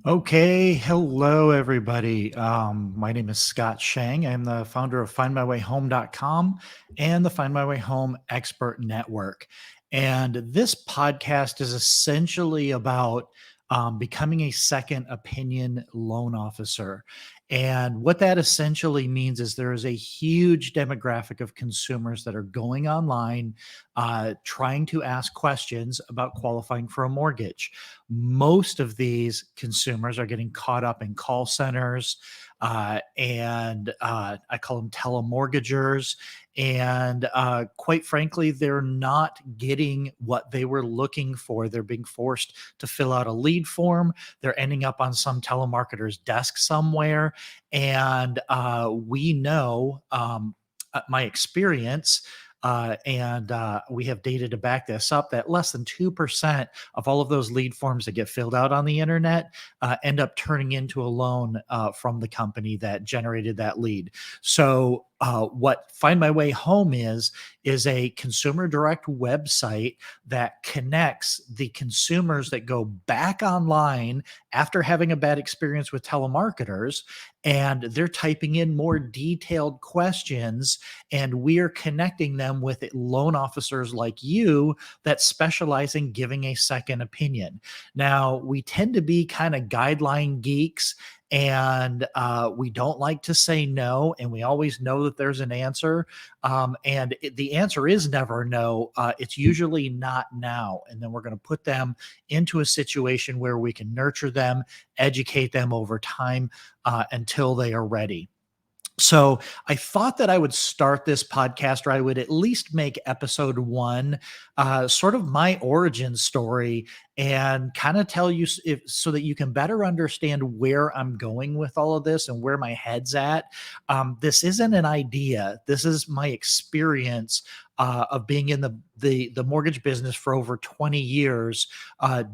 Okay, hello everybody. My name is Scott Shang. I'm the founder of findmywayhome.com and the Find My Way Home Expert Network. And this podcast is essentially about becoming a second opinion loan officer. And what that essentially means is there is a huge demographic of consumers that are going online, trying to ask questions about qualifying for a mortgage. Most of these consumers are getting caught up in call centers, and I call them telemortgagers. And quite frankly, they're not getting what they were looking for. They're being forced to fill out a lead form. They're ending up on some telemarketer's desk somewhere. And we know, my experience, and we have data to back this up, that less than 2% of all of those lead forms that get filled out on the internet end up turning into a loan from the company that generated that lead. So, what Find My Way Home is a consumer direct website that connects the consumers that go back online after having a bad experience with telemarketers, and they're typing in more detailed questions, and we are connecting them with loan officers like you that specialize in giving a second opinion. Now, we tend to be kind of guideline geeks, and we don't like to say no, and we always know that there's an answer. The answer is never no. It's usually not now. And then we're going to put them into a situation where we can nurture them, educate them over time until they are ready. So I thought that I would start this podcast, or I would at least make episode one sort of my origin story, and kind of tell you so that you can better understand where I'm going with all of this and where my head's at. This isn't an idea. This is my experience of being in the mortgage business for over 20 years,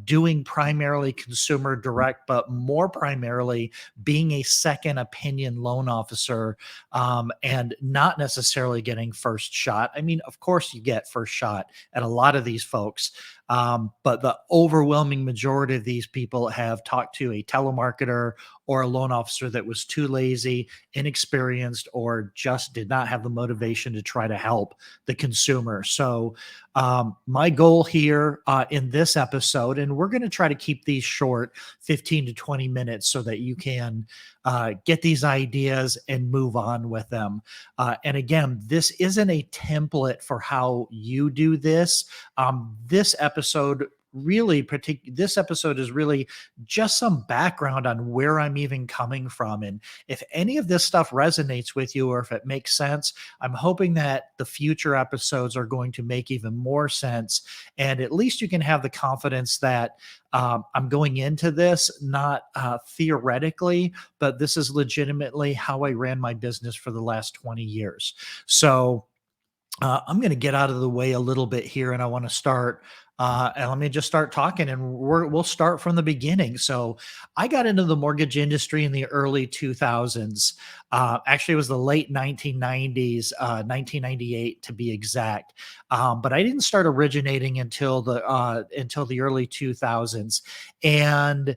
doing primarily consumer direct, but more primarily being a second opinion loan officer, and not necessarily getting first shot. I mean, of course, you get first shot at a lot of these folks, but the overwhelming majority of these people have talked to a telemarketer or a loan officer that was too lazy, inexperienced, or just did not have the motivation to try to help the consumer. So, my goal here in this episode, and we're going to try to keep these short, 15 to 20 minutes, so that you can get these ideas and move on with them. And again, this isn't a template for how you do this. This episode is really just some background on where I'm even coming from. And if any of this stuff resonates with you, or if it makes sense, I'm hoping that the future episodes are going to make even more sense. And at least you can have the confidence that I'm going into this not theoretically, but this is legitimately how I ran my business for the last 20 years. So, I'm going to get out of the way a little bit here, and I want to start. And let me just start talking, and we'll start from the beginning. So, I got into the mortgage industry in the early 2000s. Actually, it was the late 1990s, 1998 to be exact. But I didn't start originating until the early 2000s, and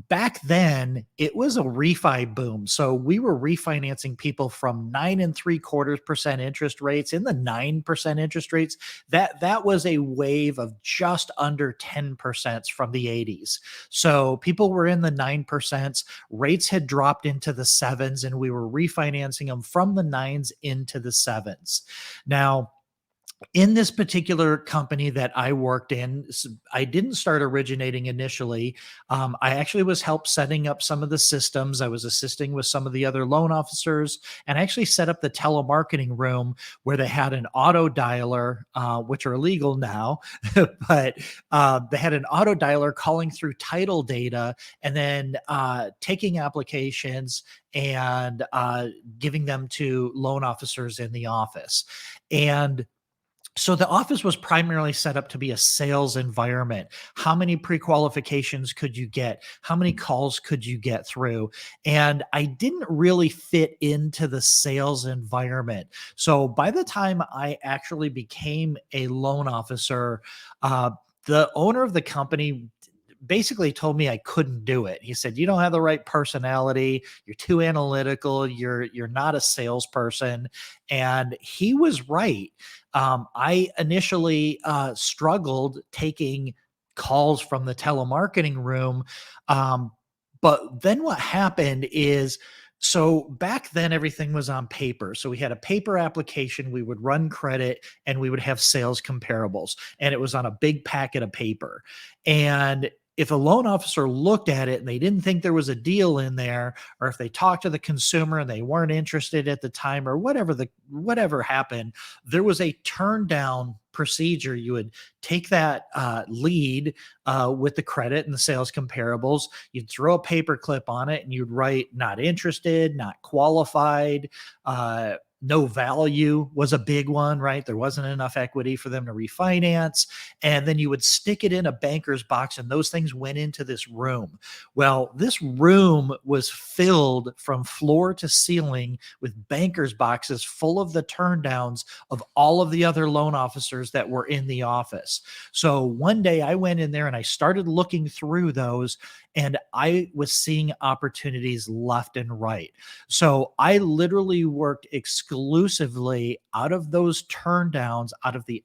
back then it was a refi boom. So we were refinancing people from 9.75% interest rates in the 9% interest rates. That was a wave of just under 10% from the 80s. So people were in the 9%. Rates had dropped into the sevens, and we were refinancing them from the nines into the sevens. Now, in this particular company that I worked in, I didn't start originating initially. I actually was helped setting up some of the systems. I was assisting with some of the other loan officers, and I actually set up the telemarketing room where they had an auto dialer, which are illegal now, but they had an auto dialer calling through title data, and then taking applications and giving them to loan officers in the office. And so the office was primarily set up to be a sales environment. How many pre-qualifications could you get? How many calls could you get through? And I didn't really fit into the sales environment. So by the time I actually became a loan officer, the owner of the company basically told me I couldn't do it. He said, "You don't have the right personality. You're too analytical. You're not a salesperson." And he was right. I initially struggled taking calls from the telemarketing room. Um, but then what happened is, so back then everything was on paper. So we had a paper application, we would run credit, and we would have sales comparables. And it was on a big packet of paper. And if a loan officer looked at it and they didn't think there was a deal in there, or if they talked to the consumer and they weren't interested at the time, or whatever happened, there was a turn down procedure. You would take that lead with the credit and the sales comparables. You'd throw a paper clip on it and you'd write not interested, not qualified. No value was a big one, right? There wasn't enough equity for them to refinance. And then you would stick it in a banker's box, and those things went into this room. Well, this room was filled from floor to ceiling with banker's boxes full of the turndowns of all of the other loan officers that were in the office. So one day I went in there and I started looking through those, and I was seeing opportunities left and right. So I literally worked exclusively out of those turndowns, out of the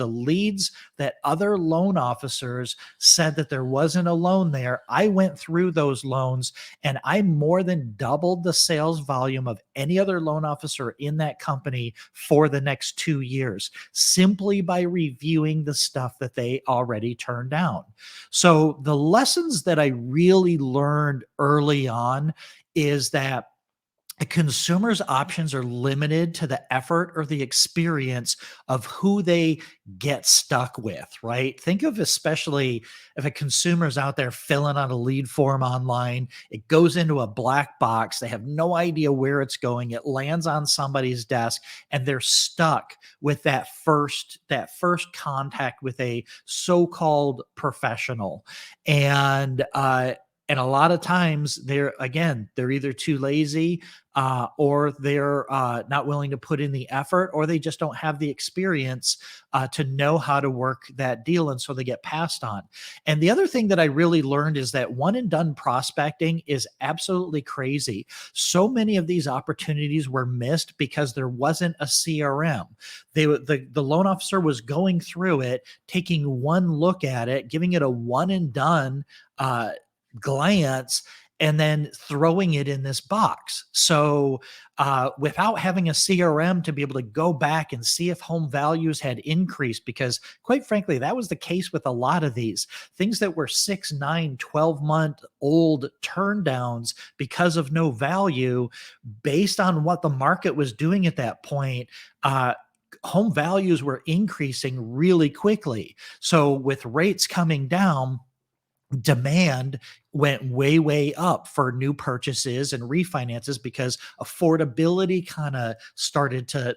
leads that other loan officers said that there wasn't a loan there. I went through those loans and I more than doubled the sales volume of any other loan officer in that company for the next 2 years, simply by reviewing the stuff that they already turned down. So the lessons that I really learned early on is that a consumer's options are limited to the effort or the experience of who they get stuck with, right? Think of, especially if a consumer's out there filling out a lead form online, it goes into a black box, they have no idea where it's going, it lands on somebody's desk, and they're stuck with that first contact with a so-called professional. And a lot of times they're either too lazy, or they're not willing to put in the effort, or they just don't have the experience to know how to work that deal. And so they get passed on. And the other thing that I really learned is that one and done prospecting is absolutely crazy. So many of these opportunities were missed because there wasn't a CRM. The loan officer was going through it, taking one look at it, giving it a one and done glance, and then throwing it in this box. So without having a CRM to be able to go back and see if home values had increased, because quite frankly, that was the case with a lot of these things that were 6, 9, 12-month old turndowns because of no value, based on what the market was doing at that point. Home values were increasing really quickly. So with rates coming down, demand went way, way up for new purchases and refinances, because affordability kind of started to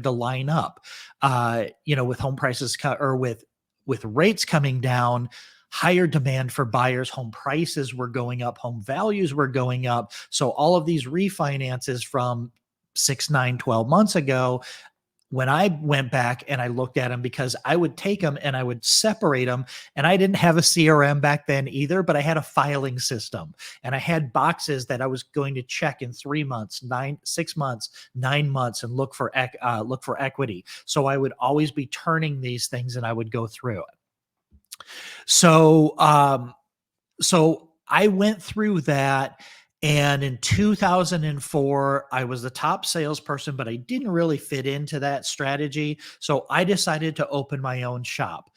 line up. With home prices or with rates coming down, higher demand for buyers, home prices were going up, home values were going up. So all of these refinances from 6, 9, 12 months ago, when I went back and I looked at them, because I would take them and I would separate them, and I didn't have a CRM back then either, but I had a filing system, and I had boxes that I was going to check in 3 months, 6 months, 9 months, and look for equity. So I would always be turning these things and I would go through it. So I went through that. And in 2004, I was the top salesperson, but I didn't really fit into that strategy. So I decided to open my own shop.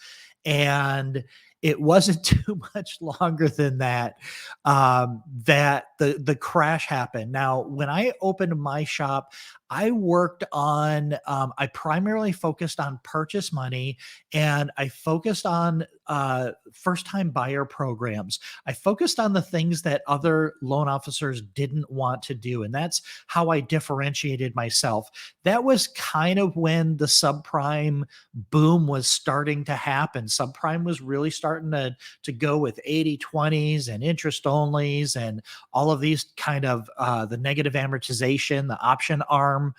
And it wasn't too much longer than that, that the crash happened. Now, when I opened my shop, I primarily focused on purchase money, and I focused on first time buyer programs. I focused on the things that other loan officers didn't want to do. And that's how I differentiated myself. That was kind of when the subprime boom was starting to happen. Subprime was really starting to go with 80/20s and interest onlys and all of these kind of the negative amortization, the option arm farm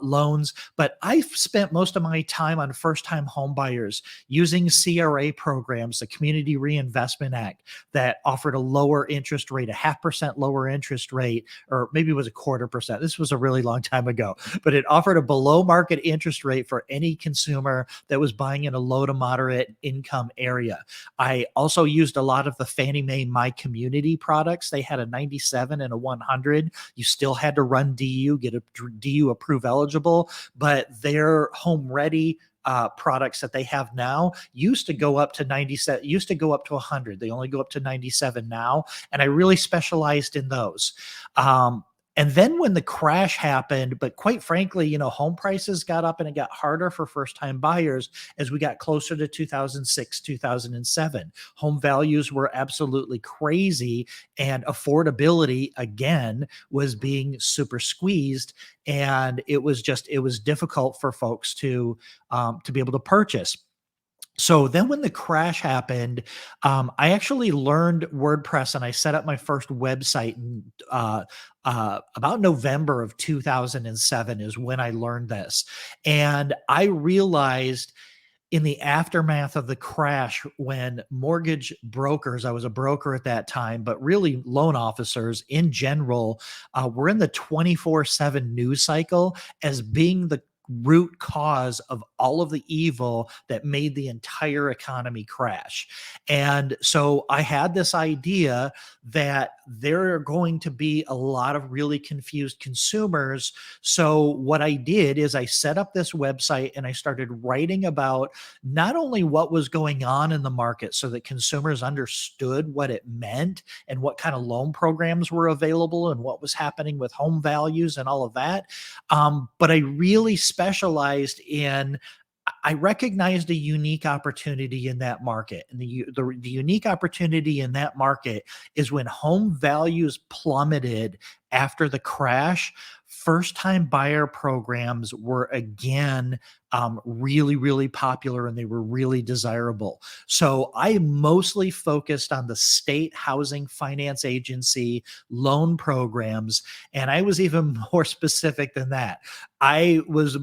loans. But I've spent most of my time on first time home buyers using CRA programs, the Community Reinvestment Act, that offered a lower interest rate, a 0.5% lower interest rate, or maybe it was a 0.25%. This was a really long time ago, but it offered a below market interest rate for any consumer that was buying in a low to moderate income area. I also used a lot of the Fannie Mae My Community products. They had a 97 and a 100. You still had to run DU, get a DU approve eligible, but their home ready products that they have now used to go up to 97, used to go up to 100. They only go up to 97 now. And I really specialized in those. And then when the crash happened, but quite frankly, home prices got up and it got harder for first time buyers as we got closer to 2006, 2007. Home values were absolutely crazy and affordability again was being super squeezed. And it was difficult for folks to be able to purchase. So then when the crash happened, I actually learned WordPress and I set up my first website in, about November of 2007 is when I learned this. And I realized in the aftermath of the crash, when mortgage brokers, I was a broker at that time, but really loan officers in general, were in the 24/7 news cycle as being the root cause of all of the evil that made the entire economy crash. And so I had this idea that there are going to be a lot of really confused consumers. So what I did is I set up this website and I started writing about not only what was going on in the market so that consumers understood what it meant and what kind of loan programs were available and what was happening with home values and all of that. But I really specialized in I recognized a unique opportunity in that market. And the unique opportunity in that market is when home values plummeted after the crash, first time buyer programs were again really, really popular and they were really desirable. So I mostly focused on the state housing finance agency loan programs. And I was even more specific than that. I was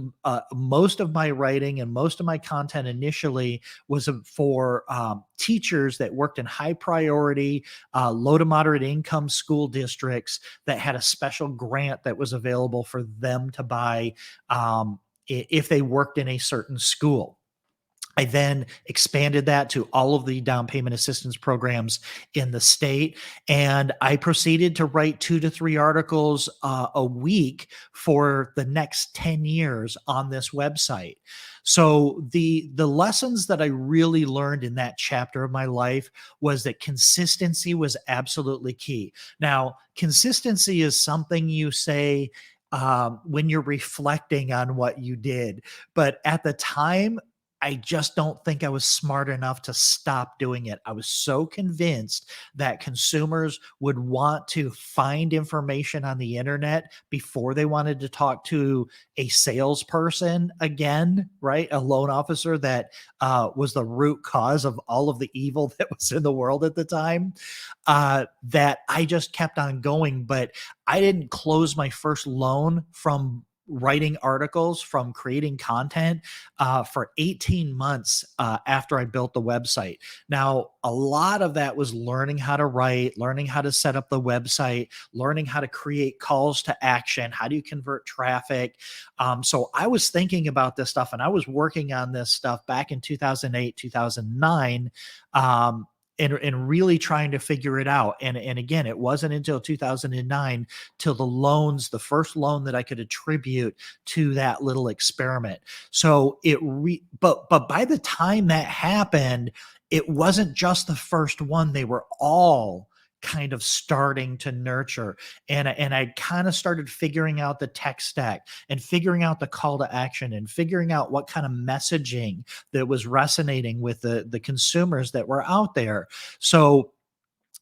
most of my writing and most of my content initially was for teachers that worked in high priority, low to moderate income school districts that had a special grant that was available for them to buy if they worked in a certain school. I then expanded that to all of the down payment assistance programs in the state. And I proceeded to write 2 to 3 articles a week for the next 10 years on this website. So the lessons that I really learned in that chapter of my life was that consistency was absolutely key. Now, consistency is something you say when you're reflecting on what you did. But at the time, I just don't think I was smart enough to stop doing it. I was so convinced that consumers would want to find information on the internet before they wanted to talk to a salesperson again, right? A loan officer that was the root cause of all of the evil that was in the world at the time, that I just kept on going. But I didn't close my first loan from writing articles, from creating content for 18 months after I built the website. Now, a lot of that was learning how to write, learning how to set up the website, learning how to create calls to action. How do you convert traffic? So I was thinking about this stuff and I was working on this stuff back in 2008, 2009. And really trying to figure it out. And again, it wasn't until 2009 till the first loan that I could attribute to that little experiment. So but by the time that happened, it wasn't just the first one. They were all kind of starting to nurture. And I kind of started figuring out the tech stack and figuring out the call to action and figuring out what kind of messaging that was resonating with the consumers that were out there. So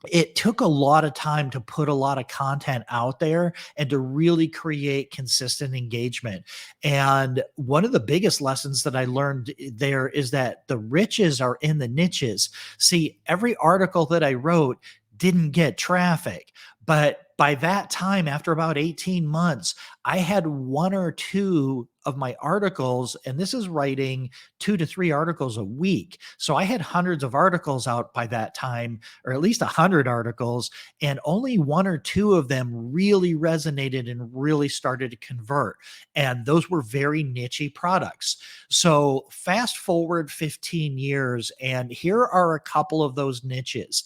it took a lot of time to put a lot of content out there and to really create consistent engagement. And one of the biggest lessons that I learned there is that the riches are in the niches. See, every article that I wrote didn't get traffic, but by that time, after about 18 months, I had one or two of my articles, and this is writing 2 to 3 articles a week. So I had hundreds of articles out by that time, or at least 100 articles, and only one or two of them really resonated and really started to convert. And those were very niche products. So fast forward 15 years, and here are a couple of those niches.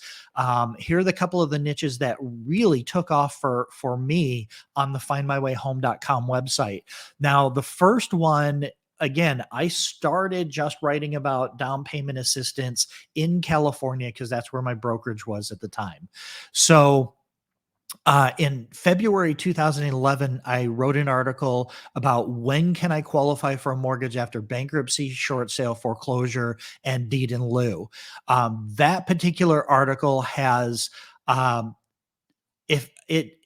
Here are the couple of the niches that really took off for me on the findmywayhome.com website. Now, the first one, again, I started just writing about down payment assistance in California because that's where my brokerage was at the time. So in February 2011, I wrote an article about when can I qualify for a mortgage after bankruptcy, short sale, foreclosure, and deed in lieu. That particular article has, if it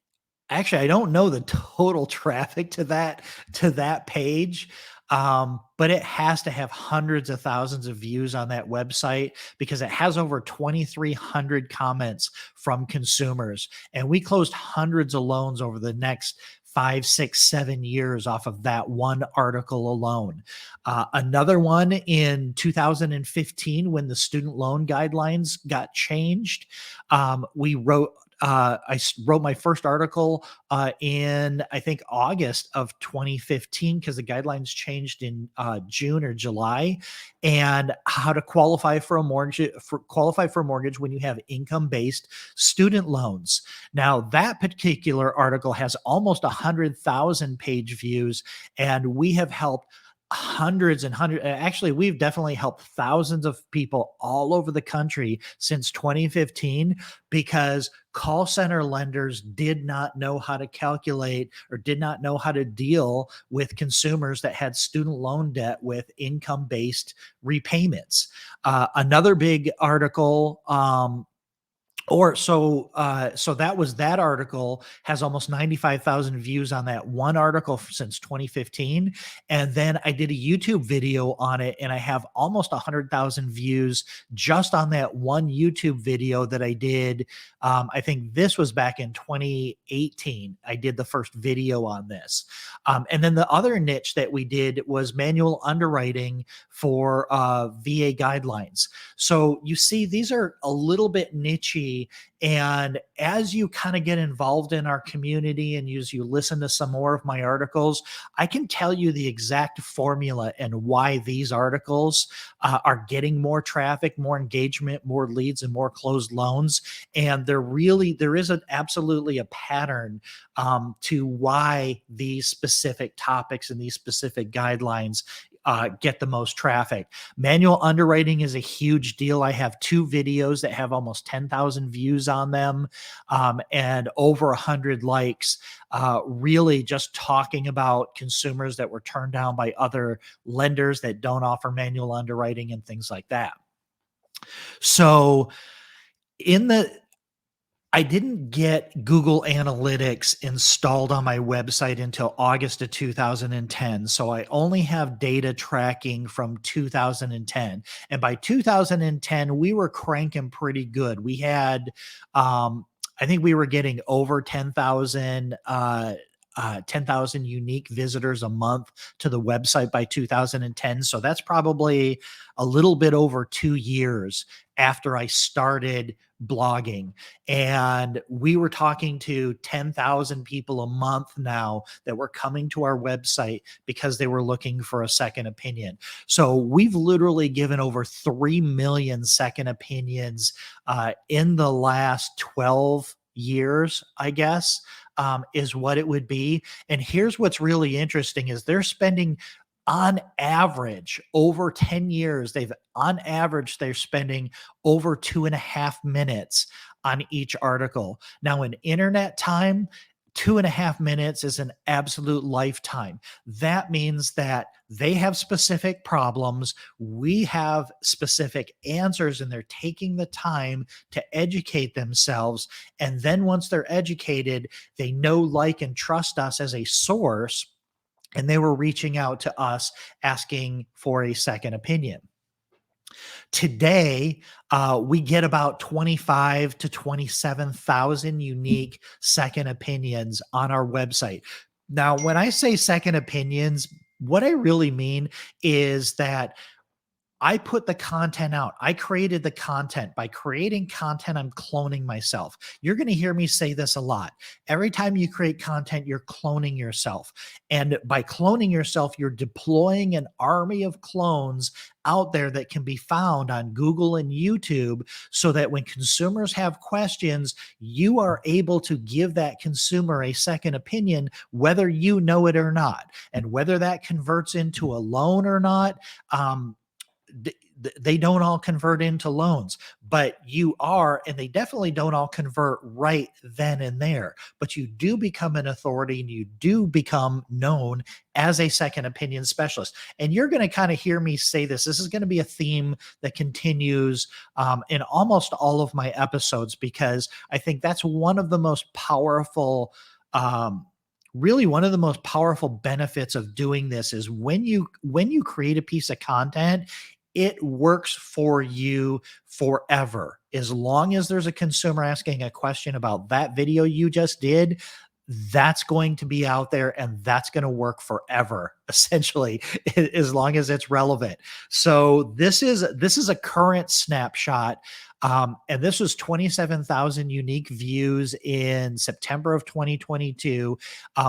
actually, I don't know the total traffic to that page, but it has to have hundreds of thousands of views on that website because it has over 2,300 comments from consumers, and we closed hundreds of loans over the next 5, 6, 7 years off of that one article alone. Another one in 2015, when the student loan guidelines got changed, we wrote wrote my first article in, I think, August of 2015 because the guidelines changed in June or July, and how to qualify for a mortgage when you have income-based student loans. Now, that particular article has almost 100,000 page views, and we have helped hundreds and hundreds. Actually, we've definitely helped thousands of people all over the country since 2015 because call center lenders did not know how to calculate or did not know how to deal with consumers that had student loan debt with income-based repayments. Another big article, so that was that article, has almost 95,000 views on that one article since 2015. And then I did a YouTube video on it, and I have almost 100,000 views just on that one YouTube video that I did. I think this was back in 2018. I did the first video on this. And then the other niche that we did was manual underwriting for VA guidelines. So you see, these are a little bit niche. And as you kind of get involved in our community and as you listen to some more of my articles, I can tell you the exact formula and why these articles are getting more traffic, more engagement, more leads, and more closed loans. And there is absolutely a pattern to why these specific topics and these specific guidelines get the most traffic. Manual underwriting is a huge deal. I have 2 videos that have almost 10,000 views on them, and over 100 likes, really just talking about consumers that were turned down by other lenders that don't offer manual underwriting and things like that. So in the I didn't get Google Analytics installed on my website until August of 2010. So I only have data tracking from 2010. And by 2010, we were cranking pretty good. We had, I think we were getting over 10,000 unique visitors a month to the website by 2010. So that's probably a little bit over 2 years after I started blogging. And we were talking to 10,000 people a month now that were coming to our website because they were looking for a second opinion. So we've literally given over 3 million second opinions in the last 12 years, I guess, is what it would be. And here's what's really interesting is they're spending, on average, over 10 years, they're spending over 2.5 minutes on each article. Now, in internet time, 2.5 minutes is an absolute lifetime. That means that they have specific problems. We have specific answers, and they're taking the time to educate themselves. And then once they're educated, they know, like, and trust us as a source. And they were reaching out to us asking for a second opinion. Today, we get about 25 to 27,000 unique second opinions on our website. Now, when I say second opinions, what I really mean is that I put the content out. I created the content. By creating content, I'm cloning myself. You're going to hear me say this a lot. Every time you create content, you're cloning yourself. And by cloning yourself, you're deploying an army of clones out there that can be found on Google and YouTube so that when consumers have questions, you are able to give that consumer a second opinion, whether you know it or not. And whether that converts into a loan or not, they don't all convert into loans, but you are, and they definitely don't all convert right then and there. But you do become an authority and you do become known as a second opinion specialist. And you're going to kind of hear me say this. This is going to be a theme that continues in almost all of my episodes, because I think that's one of the most powerful. Really, one of the most powerful benefits of doing this is when you create a piece of content, it works for you forever. As long as there's a consumer asking a question about that video you just did, that's going to be out there and that's going to work forever, essentially, as long as it's relevant. So this is a current snapshot. And this was 27,000 unique views in September of 2022,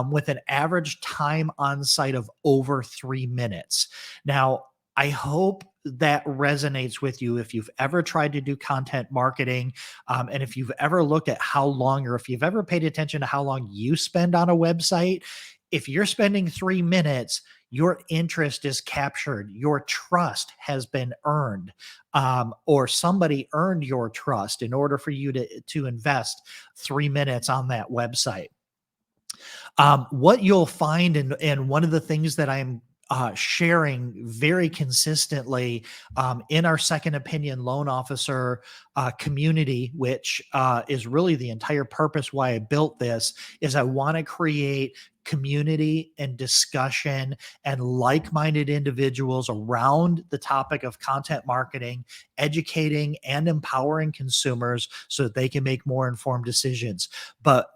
with an average time on site of over 3 minutes. Now, I hope that resonates with you if you've ever tried to do content marketing, and if you've ever looked at how long, or if you've ever paid attention to how long you spend on a website. If you're spending 3 minutes, your interest is captured, your trust has been earned, or somebody earned your trust in order for you to invest 3 minutes on that website. What you'll find, and one of the things that I'm sharing very consistently in our second opinion loan officer community, which is really the entire purpose why I built this, is I want to create community and discussion and like-minded individuals around the topic of content marketing, educating and empowering consumers so that they can make more informed decisions. But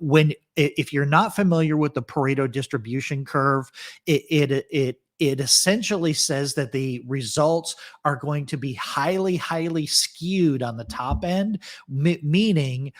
if you're not familiar with the Pareto distribution curve, it essentially says that the results are going to be highly skewed on the top end, meaning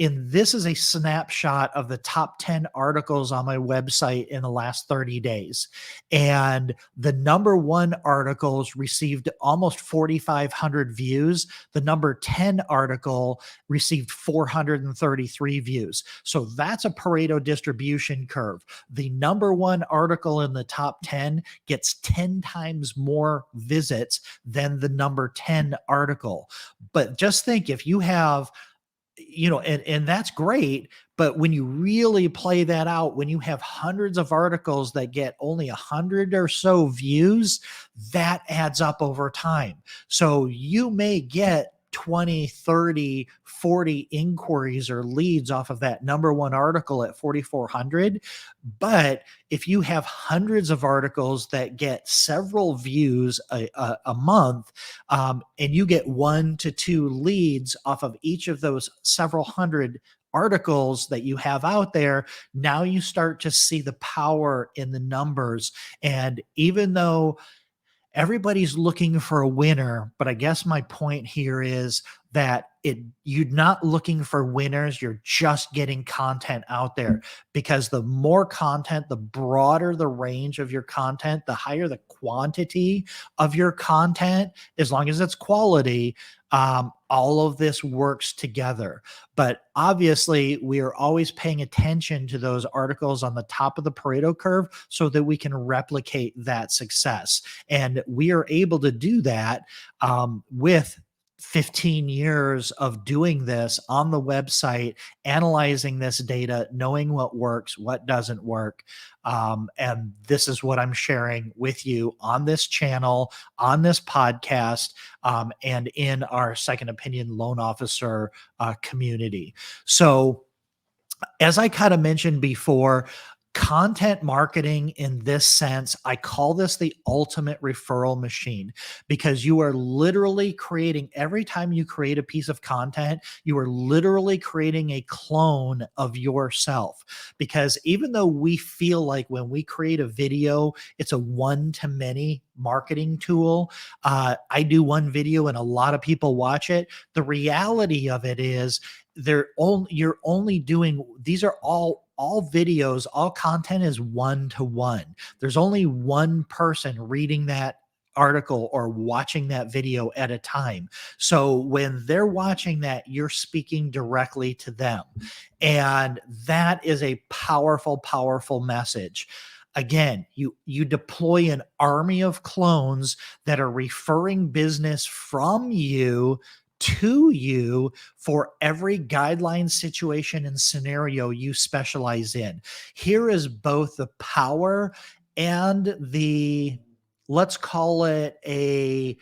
and this is a snapshot of the top 10 articles on my website in the last 30 days. And the number one articles received almost 4,500 views. The number 10 article received 433 views. So that's a Pareto distribution curve. The number one article in the top 10 gets 10 times more visits than the number 10 article. But just think, if you have, and that's great. But when you really play that out, when you have hundreds of articles that get only 100 or so views, that adds up over time. So you may get 20, 30, 40 inquiries or leads off of that number one article at 4,400. But if you have hundreds of articles that get several views a month, and you get 1 to 2 leads off of each of those several hundred articles that you have out there, now you start to see the power in the numbers. And even though everybody's looking for a winner, but I guess my point here is that you're not looking for winners, you're just getting content out there. Because the more content, the broader the range of your content, the higher the quantity of your content, as long as it's quality, all of this works together. But obviously, we are always paying attention to those articles on the top of the Pareto curve so that we can replicate that success. And we are able to do that with 15 years of doing this on the website, analyzing this data, knowing what works, what doesn't work. And this is what I'm sharing with you on this channel, on this podcast, and in our second opinion loan officer community. So, as I kind of mentioned before, Content marketing in this sense, I call this the ultimate referral machine because you are literally creating, every time you create a piece of content, you are literally creating a clone of yourself. Because even though we feel like when we create a video, it's a one to many marketing tool, I do one video and a lot of people watch it. The reality of it is, you're only doing, these are all videos, all content is one to one. There's only one person reading that article or watching that video at a time. So when they're watching that, you're speaking directly to them. And that is a powerful, powerful message. Again, you deploy an army of clones that are referring business from you to you for every guideline, situation, and scenario you specialize in. Here is both the power and the, let's call it a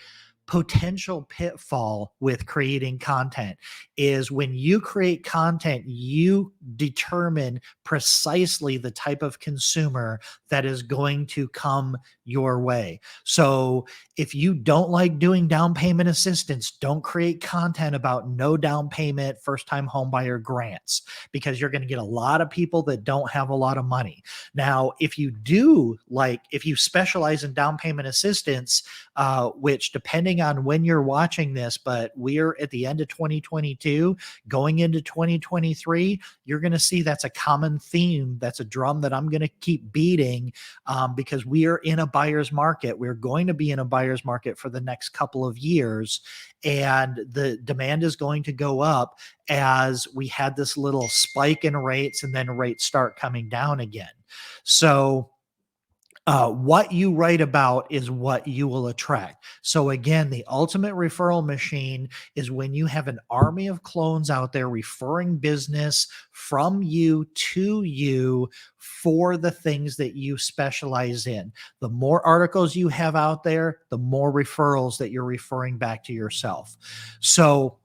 potential pitfall with creating content, is when you create content, you determine precisely the type of consumer that is going to come your way. So if you don't like doing down payment assistance, don't create content about no down payment first time home buyer grants, because you're going to get a lot of people that don't have a lot of money. Now, if you do, like if you specialize in down payment assistance, which depending on when you're watching this, but we're at the end of 2022, going into 2023, you're going to see that's a common theme. That's a drum that I'm going to keep beating, because we are in a buyer's market. We're going to be in a buyer's market for the next couple of years. And the demand is going to go up as we had this little spike in rates and then rates start coming down again. So what you write about is what you will attract. So again, the ultimate referral machine is when you have an army of clones out there referring business from you to you for the things that you specialize in. The more articles you have out there, the more referrals that you're referring back to yourself. So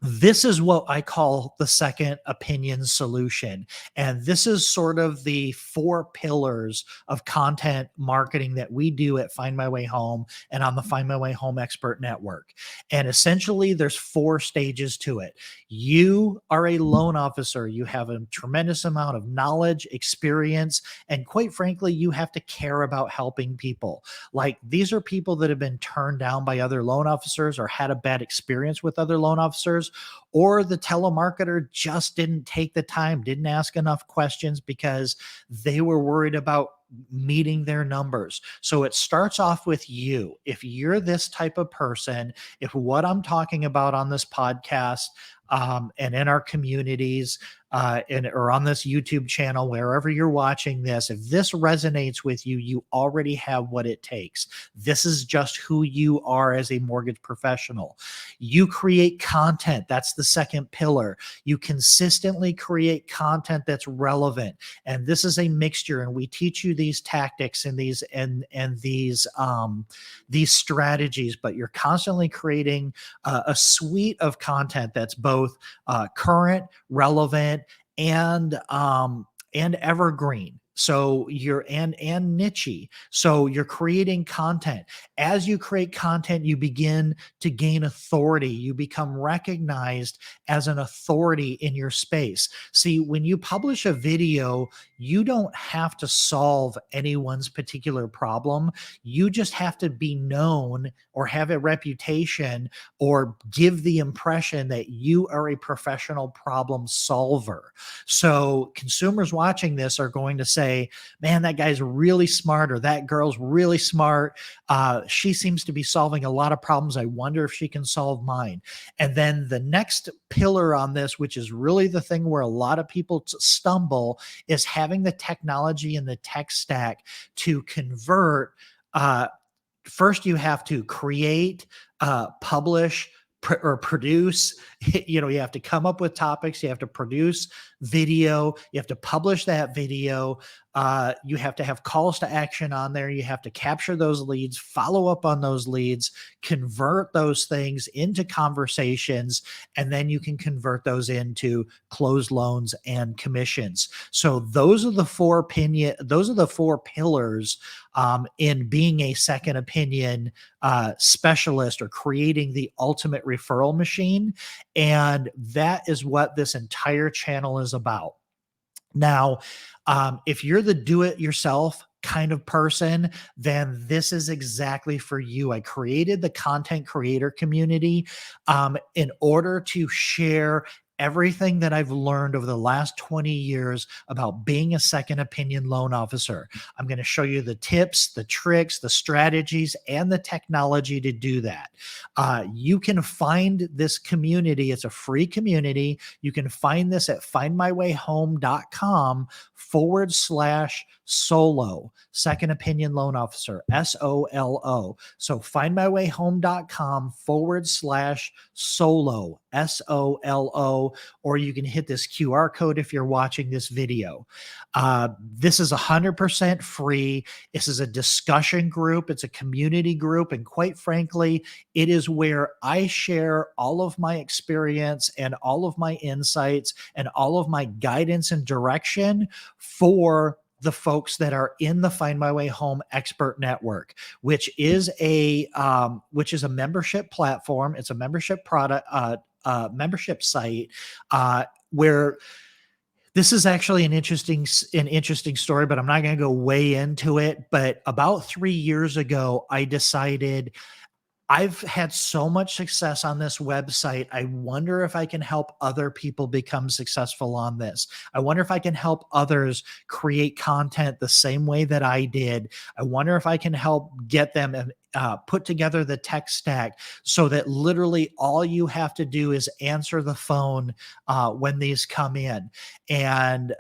this is what I call the second opinion solution. And this is sort of the four pillars of content marketing that we do at Find My Way Home and on the Find My Way Home Expert Network. And essentially, there's four stages to it. You are a loan officer. You have a tremendous amount of knowledge, experience, and quite frankly, you have to care about helping people. Like, these are people that have been turned down by other loan officers or had a bad experience with other loan officers, or the telemarketer just didn't take the time, didn't ask enough questions because they were worried about meeting their numbers. So it starts off with you. If you're this type of person, if what I'm talking about on this podcast, and in our communities, or on this YouTube channel, wherever you're watching this, if this resonates with you, you already have what it takes. This is just who you are as a mortgage professional. You create content. That's the second pillar. You consistently create content that's relevant. And this is a mixture. And we teach you these tactics and these strategies, but you're constantly creating a suite of content that's both current, relevant, and evergreen. So you're and niche. So you're creating content. As you create content, you begin to gain authority. You become recognized as an authority in your space. See, when you publish a video, you don't have to solve anyone's particular problem. You just have to be known or have a reputation or give the impression that you are a professional problem solver. So consumers watching this are going to say, man, that guy's really smart, or that girl's really smart. She seems to be solving a lot of problems. I wonder if she can solve mine. And then the next pillar on this, which is really the thing where a lot of people stumble, is having the technology and the tech stack to convert. First, you have to create, publish, or produce. You have to come up with topics. You have to produce video. You have to publish that video. You have to have calls to action on there. You have to capture those leads, follow up on those leads, convert those things into conversations, and then you can convert those into closed loans and commissions. So those are the four pillars in being a second opinion specialist or creating the ultimate referral machine. And that is what this entire channel is about. Now, if you're the do it yourself kind of person, then this is exactly for you. I created the content creator community in order to share everything that I've learned over the last 20 years about being a second opinion loan officer. I'm going to show you the tips, the tricks, the strategies, and the technology to do that. You can find this community. It's a free community. You can find this at findmywayhome.com/solo, second opinion loan officer, SOLO. So findmywayhome.com/solo, SOLO, or you can hit this QR code if you're watching this video. This is 100% free. This is a discussion group. It's a community group. And quite frankly, it is where I share all of my experience and all of my insights and all of my guidance and direction for the folks that are in the Find My Way Home Expert Network, which is a membership platform. It's a membership product, membership site where this is actually an interesting story, but I'm not going to go way into it. But about 3 years ago, I decided I've had so much success on this website. I wonder if I can help other people become successful on this. I wonder if I can help others create content the same way that I did. I wonder if I can help get them put together the tech stack so that literally all you have to do is answer the phone when these come in. And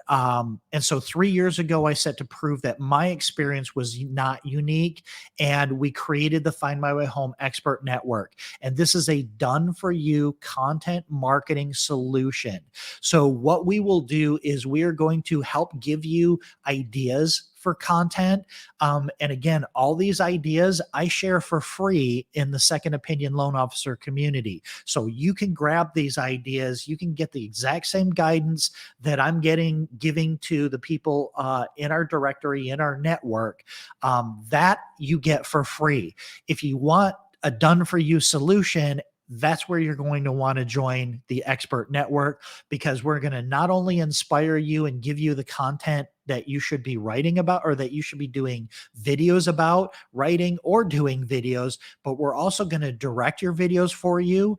so 3 years ago, I set to prove that my experience was not unique, and we created the Find My Way Home Expert Network. And this is a done for you content marketing solution. So what we will do is we are going to help give you ideas for content. And again, all these ideas I share for free in the Second Opinion Loan Officer community. So you can grab these ideas. You can get the exact same guidance that I'm giving to the people in our directory, in our network, that you get for free. If you want a done for you solution, that's where you're going to want to join the expert network, because we're going to not only inspire you and give you the content that you should be writing about, or that you should be doing videos about, writing or doing videos, but we're also going to direct your videos for you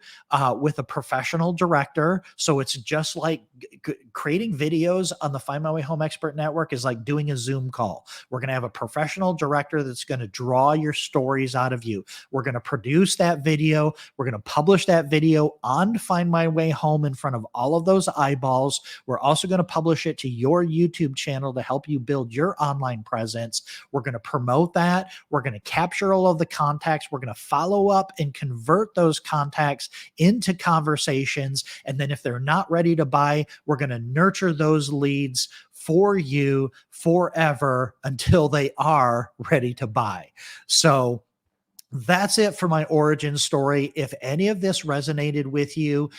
with a professional director. So it's just like creating videos on the Find My Way Home Expert Network is like doing a Zoom call. We're going to have a professional director that's going to draw your stories out of you. We're going to produce that video. We're going to publish that video on Find My Way Home in front of all of those eyeballs. We're also going to publish it to your YouTube channel to help you build your online presence. We're going to promote that. We're going to capture all of the contacts. We're going to follow up and convert those contacts into conversations. And then if they're not ready to buy, we're going to nurture those leads for you forever until they are ready to buy. So that's it for my origin story. If any of this resonated with you,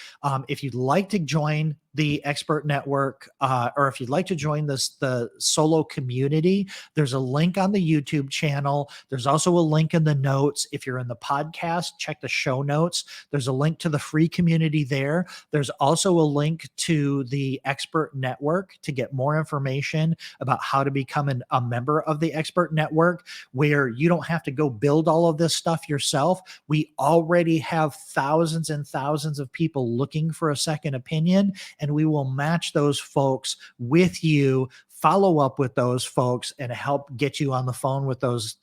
if you'd like to join the expert network, or if you'd like to join the solo community, there's a link on the YouTube channel. There's also a link in the notes. If you're in the podcast, check the show notes. There's a link to the free community there. There's also a link to the expert network to get more information about how to become a member of the expert network, where you don't have to go build all of this stuff yourself. We already have thousands and thousands of people looking for a second opinion, and we will match those folks with you, follow up with those folks, and help get you on the phone with those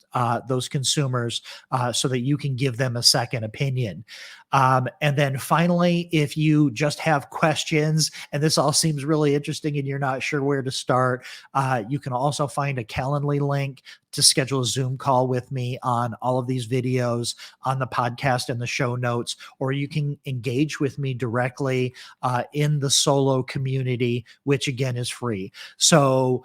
consumers so that you can give them a second opinion. And then finally, if you just have questions and this all seems really interesting and you're not sure where to start, you can also find a Calendly link to schedule a Zoom call with me on all of these videos, on the podcast and the show notes, or you can engage with me directly in the solo community, which again is free. So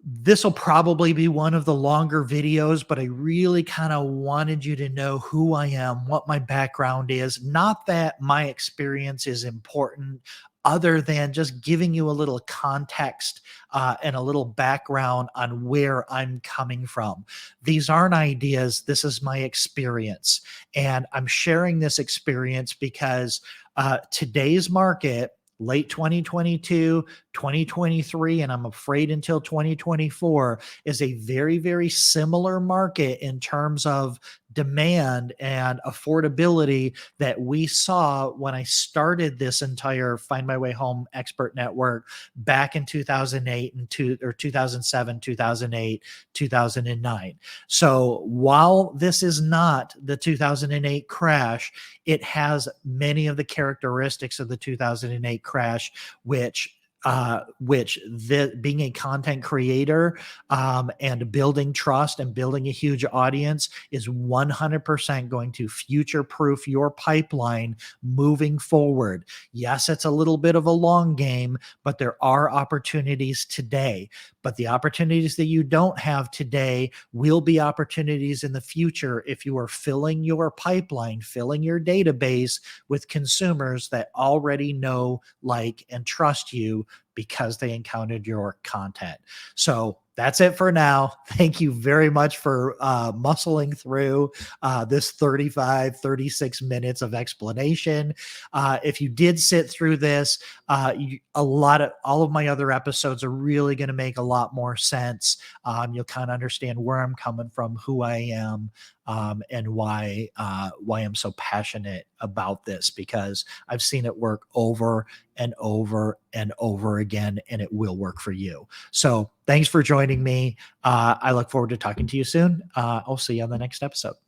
This will probably be one of the longer videos, but I really kind of wanted you to know who I am, what my background is. Not that my experience is important, other than just giving you a little context and a little background on where I'm coming from. These aren't ideas, this is my experience. And I'm sharing this experience because today's market, late 2022, 2023, and I'm afraid until 2024, is a very, very similar market in terms of demand and affordability that we saw when I started this entire Find My Way Home expert network back in 2008 and 2007, 2008, 2009. So while this is not the 2008 crash, it has many of the characteristics of the 2008 crash, being a content creator and building trust and building a huge audience is 100% going to future proof your pipeline moving forward. Yes, it's a little bit of a long game, but there are opportunities today. But the opportunities that you don't have today will be opportunities in the future if you are filling your pipeline, filling your database with consumers that already know, like, and trust you because they encountered your content. So that's it for now. Thank you very much for muscling through this 36 minutes of explanation. If you did sit through this, all of my other episodes are really going to make a lot more sense. You'll kind of understand where I'm coming from, who I am, and why I'm so passionate about this, because I've seen it work over and over and over again, and it will work for you. So thanks for joining me. I look forward to talking to you soon. I'll see you on the next episode.